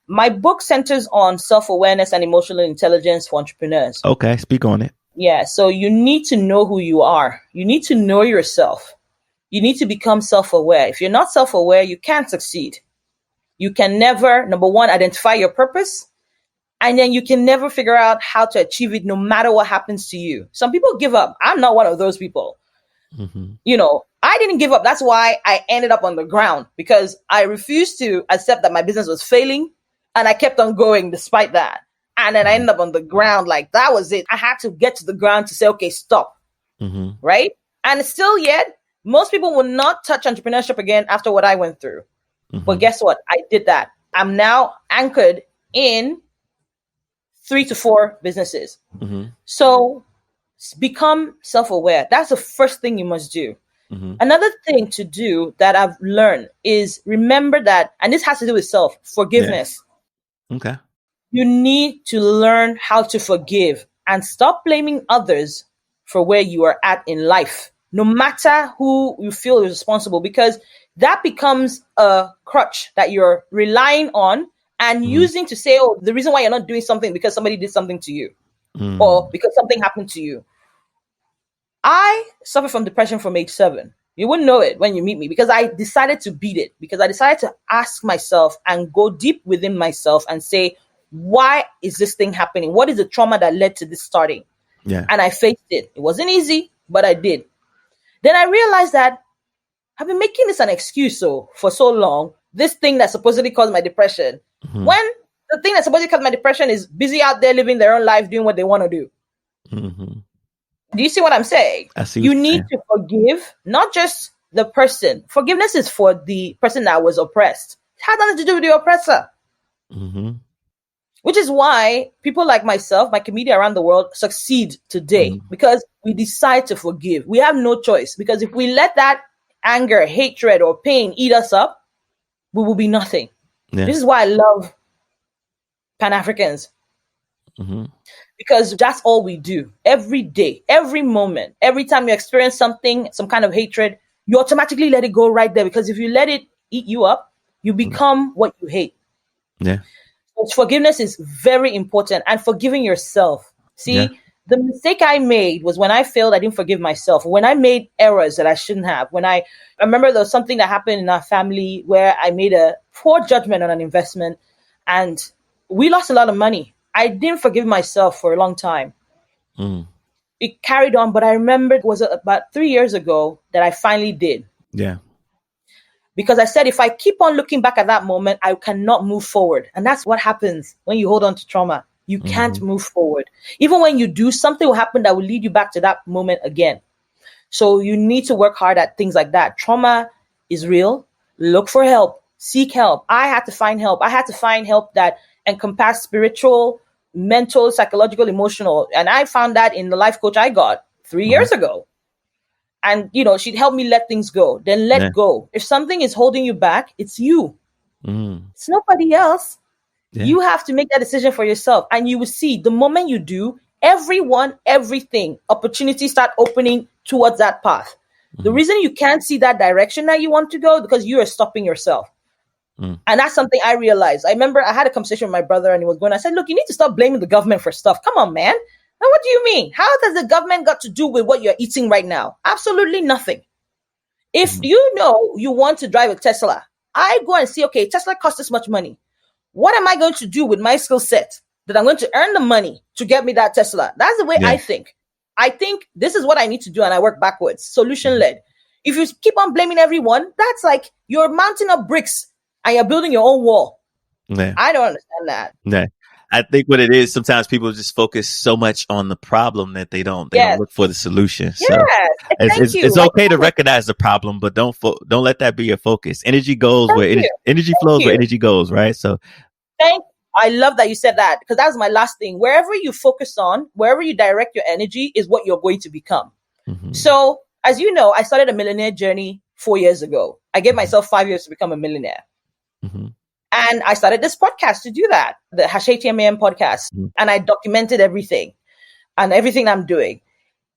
My book centers on self-awareness and emotional intelligence for entrepreneurs. Okay. Speak on it. Yeah. So you need to know who you are. You need to know yourself. You need to become self-aware. If you're not self-aware, you can't succeed. You can never, number one, identify your purpose. And then you can never figure out how to achieve it no matter what happens to you. Some people give up. I'm not one of those people. Mm-hmm. You know, I didn't give up. That's why I ended up on the ground, because I refused to accept that my business was failing. And I kept on going despite that. And then I ended up on the ground. Like, that was it. I had to get to the ground to say, okay, stop. Mm-hmm. Right. And still yet, most people will not touch entrepreneurship again after what I went through. Mm-hmm. But guess what? I did that. I'm now anchored in 3 to 4 businesses. Mm-hmm. So become self-aware. That's the first thing you must do. Mm-hmm. Another thing to do that I've learned is remember that, and this has to do with forgiveness. Yeah. Okay. You need to learn how to forgive and stop blaming others for where you are at in life, no matter who you feel is responsible, because that becomes a crutch that you're relying on and using to say, oh, the reason why you're not doing something because somebody did something to you or because something happened to you. I suffer from depression from age 7. You wouldn't know it when you meet me, because I decided to beat it, because I decided to ask myself and go deep within myself and say, why is this thing happening? What is the trauma that led to this starting? Yeah. And I faced it. It wasn't easy, but I did. Then I realized that I've been making this an excuse for so long, this thing that supposedly caused my depression, when the thing that supposedly caused my depression is busy out there living their own life, doing what they want to do. Mm-hmm. Do you see what I'm saying? I see. You need to forgive, not just the person. Forgiveness is for the person that was oppressed. It has nothing to do with the oppressor. Mm-hmm. Which is why people like myself, my community around the world, succeed today, because we decide to forgive. We have no choice, because if we let that anger, hatred, or pain eat us up, we will be nothing. Yeah. This is why I love Pan-Africans. Mm-hmm. Because that's all we do every day, every moment, every time you experience something, some kind of hatred, you automatically let it go right there. Because if you let it eat you up, you become what you hate. Yeah. So forgiveness is very important, and forgiving yourself. See, the mistake I made was when I failed, I didn't forgive myself. When I made errors that I shouldn't have. I remember there was something that happened in our family where I made a poor judgment on an investment and we lost a lot of money. I didn't forgive myself for a long time. It carried on, but I remember it was about 3 years ago that I finally did. Yeah. Because I said, if I keep on looking back at that moment, I cannot move forward. And that's what happens when you hold on to trauma. You can't move forward. Even when you do, something will happen that will lead you back to that moment again. So you need to work hard at things like that. Trauma is real. Look for help. Seek help. I had to find help. I had to find help that encompassed spiritual, mental, psychological, emotional. And I found that in the life coach I got 3 years ago. And, she'd help me let things go. Then let go. If something is holding you back, it's you. It's nobody else. Yeah. You have to make that decision for yourself. And you will see the moment you do, everything, opportunities start opening towards that path. The reason you can't see that direction that you want to go, because you are stopping yourself. And that's something I realized. I remember I had a conversation with my brother and he was going, I said, look, you need to stop blaming the government for stuff. Come on, man. Now, what do you mean? How does the government got to do with what you're eating right now? Absolutely nothing. If you know you want to drive a Tesla, I go and see, okay, Tesla costs this much money. What am I going to do with my skill set that I'm going to earn the money to get me that Tesla? That's the way I think. I think this is what I need to do, and I work backwards, solution-led. If you keep on blaming everyone, that's like you're mounting up bricks and you're building your own wall. Yeah. I don't understand that. Yeah. I think what it is, sometimes people just focus so much on the problem that they don't look for the solution. So it's okay to recognize the problem, but don't let that be your focus. Energy goes where energy flows where energy goes, right? So I love that you said that, because that's my last thing. Wherever you focus on, wherever you direct your energy is what you're going to become. Mm-hmm. So as you know, I started a millionaire journey 4 years ago. I gave myself 5 years to become a millionaire. Mm-hmm. And I started this podcast to do that, the #HTMAM podcast. Mm-hmm. And I documented everything I'm doing.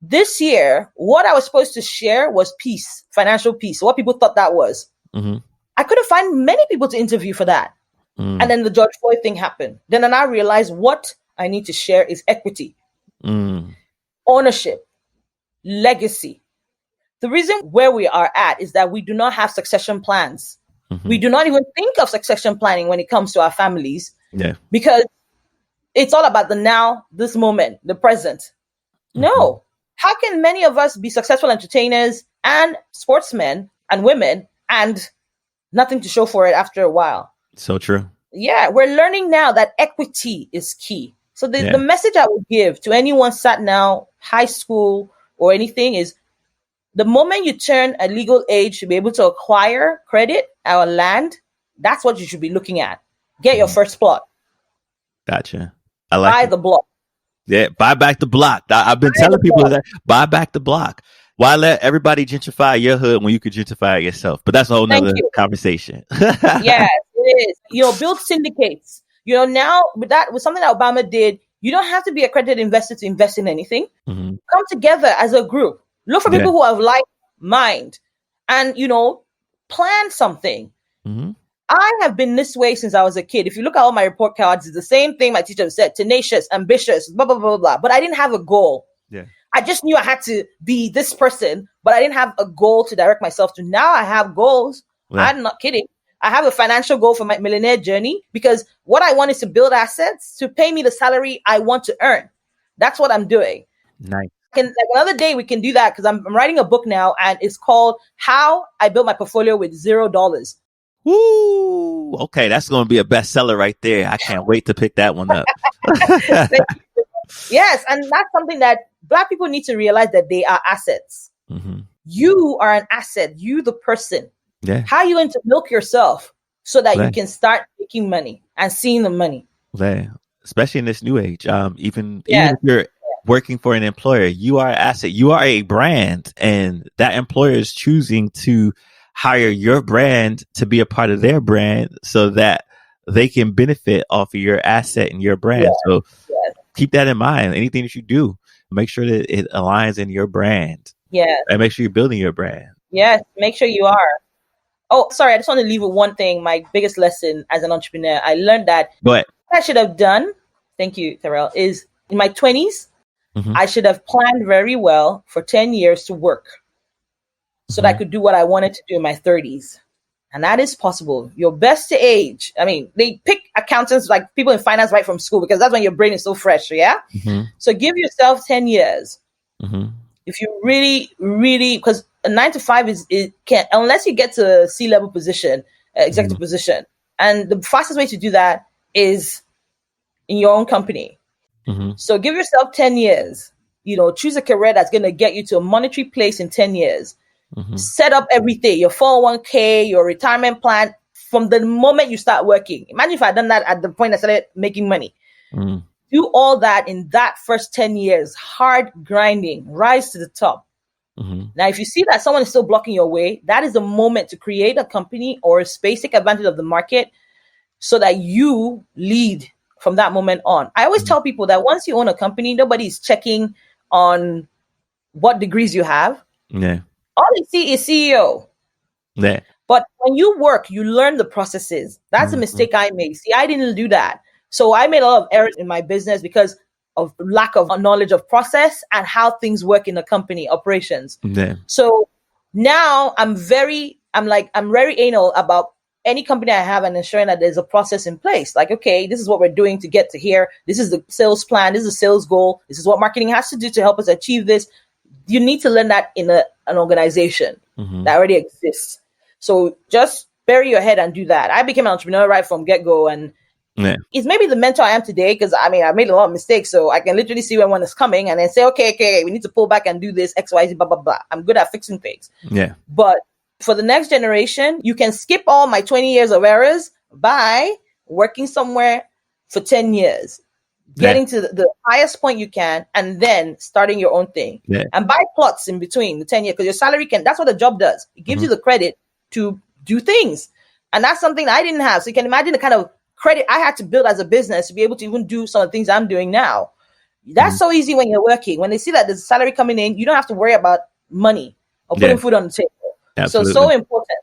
This year, what I was supposed to share was peace, financial peace. What people thought that was. Mm-hmm. I couldn't find many people to interview for that. Mm. And then the George Floyd thing happened. Then I realized what I need to share is equity, ownership, legacy. The reason where we are at is that we do not have succession plans. Mm-hmm. We do not even think of succession planning when it comes to our families. Yeah. Because it's all about the now, this moment, the present. Mm-hmm. No. How can many of us be successful entertainers and sportsmen and women and nothing to show for it after a while? So true. Yeah, we're learning now that equity is key. So the message I would give to anyone sat now, high school or anything, is the moment you turn a legal age to be able to acquire credit or land, that's what you should be looking at. Get your first plot. Gotcha. I like buy the block. Yeah, buy back the block. I've been telling people that, buy back the block. Why let everybody gentrify your hood when you could gentrify it yourself? But that's a whole nother conversation. Yes, it is. Build syndicates. Now with something that Obama did, you don't have to be accredited investor to invest in anything. Mm-hmm. Come together as a group. Look for people who have like mind and, plan something. Mm-hmm. I have been this way since I was a kid. If you look at all my report cards, it's the same thing my teacher said: tenacious, ambitious, blah, blah, blah, blah. But I didn't have a goal. Yeah. I just knew I had to be this person, but I didn't have a goal to direct myself to. Now I have goals. Yeah. I'm not kidding. I have a financial goal for my millionaire journey, because what I want is to build assets to pay me the salary I want to earn. That's what I'm doing. Nice. Another day we can do that, because I'm writing a book now, and it's called How I Built My Portfolio with $0. Woo! Okay, that's going to be a bestseller right there. I can't wait to pick that one up. Yes, and that's something that Black people need to realize, that they are assets. Mm-hmm. You are an asset. You, the person. Yeah. How are you going to milk yourself so that you can start making money and seeing the money? Yeah. Especially in this new age. Even if you're working for an employer, you are an asset. You are a brand, and that employer is choosing to hire your brand to be a part of their brand so that they can benefit off of your asset and your brand. So keep that in mind. Anything that you do, make sure that it aligns in your brand. Yeah. And make sure you're building your brand. Yes, make sure you are. Oh, sorry, I just want to leave with one thing. My biggest lesson as an entrepreneur, I learned that what I should have done, thank you, Terrell, is in my 20s, I should have planned very well for 10 years to work so that I could do what I wanted to do in my 30s. And that is possible. Your best age. I mean, they pick accountants, like people in finance, right from school, because that's when your brain is so fresh. Yeah. Mm-hmm. So give yourself 10 years. Mm-hmm. If you really, really, because a 9 to 5 can't, unless you get to a C-level position, executive position. And the fastest way to do that is in your own company. Mm-hmm. So give yourself 10 years, choose a career that's going to get you to a monetary place in 10 years. Mm-hmm. Set up everything, your 401k, your retirement plan, from the moment you start working. Imagine if I had done that at the point I started making money. Mm. Do all that in that first 10 years, hard grinding, rise to the top. Mm-hmm. Now, if you see that someone is still blocking your way, that is the moment to create a company or a space, take advantage of the market so that you lead from that moment on. I always tell people that once you own a company, nobody's checking on what degrees you have. Yeah. All they see is CEO. Yeah. But when you work, you learn the processes. That's a mistake I made. See, I didn't do that. So I made a lot of errors in my business because of lack of knowledge of process and how things work in a company operations. Yeah. So now I'm very anal about any company I have and ensuring that there's a process in place. Like, okay, this is what we're doing to get to here. This is the sales plan. This is the sales goal. This is what marketing has to do to help us achieve this. You need to learn that in an organization. that already exists. So just bury your head and do that. I became an entrepreneur right from get-go, and it's maybe the mentor I am today, because I made a lot of mistakes, so I can literally see when one is coming and then say, okay, we need to pull back and do this, X, Y, Z, blah, blah, blah. I'm good at fixing things. Yeah. But for the next generation, you can skip all my 20 years of errors by working somewhere for 10 years, getting to the highest point you can, and then starting your own thing. And buy plots in between the 10 years, because your salary that's what a job does. It gives you the credit to do things. And that's something I didn't have. So you can imagine the kind of credit I had to build as a business to be able to even do some of the things I'm doing now. That's so easy when you're working. When they see that there's a salary coming in, you don't have to worry about money or putting food on the table. Absolutely. So important,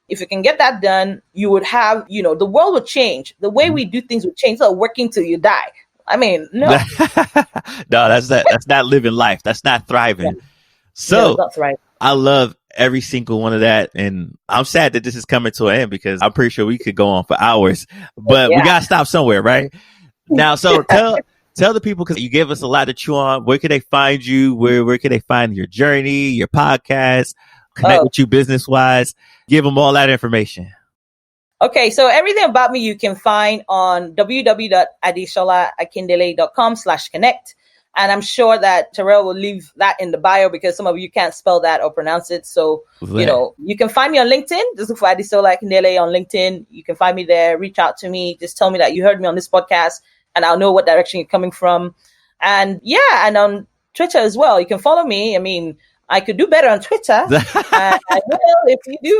if you can get that done, you would have, the world would change. The way we do things would change. So working till you die. No. No, that's not living life. That's not thriving. Yeah. So that's right. I love every single one of that. And I'm sad that this is coming to an end, because I'm pretty sure we could go on for hours, but we got to stop somewhere, right? Now, so tell the people, because you gave us a lot to chew on. Where can they find you? Where can they find your journey, your podcast, connect with you business wise? Give them all that information. Okay, so everything about me you can find on www.adesolaakindele.com/connect. And I'm sure that Terrell will leave that in the bio, because some of you can't spell that or pronounce it. So, you can find me on LinkedIn. Just look for Adesola Akindele on LinkedIn. You can find me there. Reach out to me. Just tell me that you heard me on this podcast, and I'll know what direction you're coming from. And and on Twitter as well. You can follow me. I could do better on Twitter. I will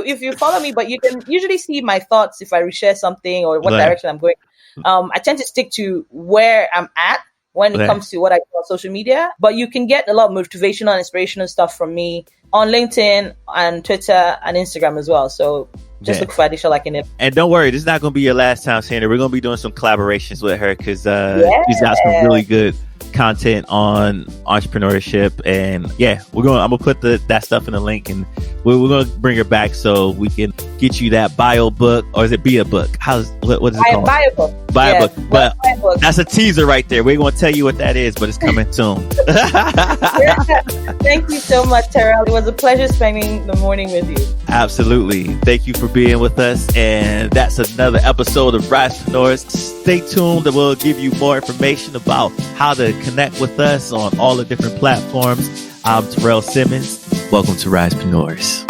if you follow me, but you can usually see my thoughts if I reshare something or what direction I'm going. I tend to stick to where I'm at when it comes to what I do on social media, but you can get a lot of motivational and inspirational stuff from me on LinkedIn and Twitter and Instagram as well. So just look for Adesola Akindele. And don't worry, this is not going to be your last time seeing her. We're going to be doing some collaborations with her, because she's got some really good content on entrepreneurship. And I'm gonna put that stuff in the link, and we're gonna bring her back so we can get you that bio book, or is it be a book? What is it called? Bio book. But that's a teaser right there. We're gonna tell you what that is, but it's coming soon. Thank you so much, Terrell. It was a pleasure spending the morning with you. Absolutely. Thank you for being with us. And that's another episode of RiseUrbanNation. Stay tuned, and we'll give you more information about how to connect with us on all the different platforms. I'm Terrell Simmons. Welcome to RiseUrbanNation.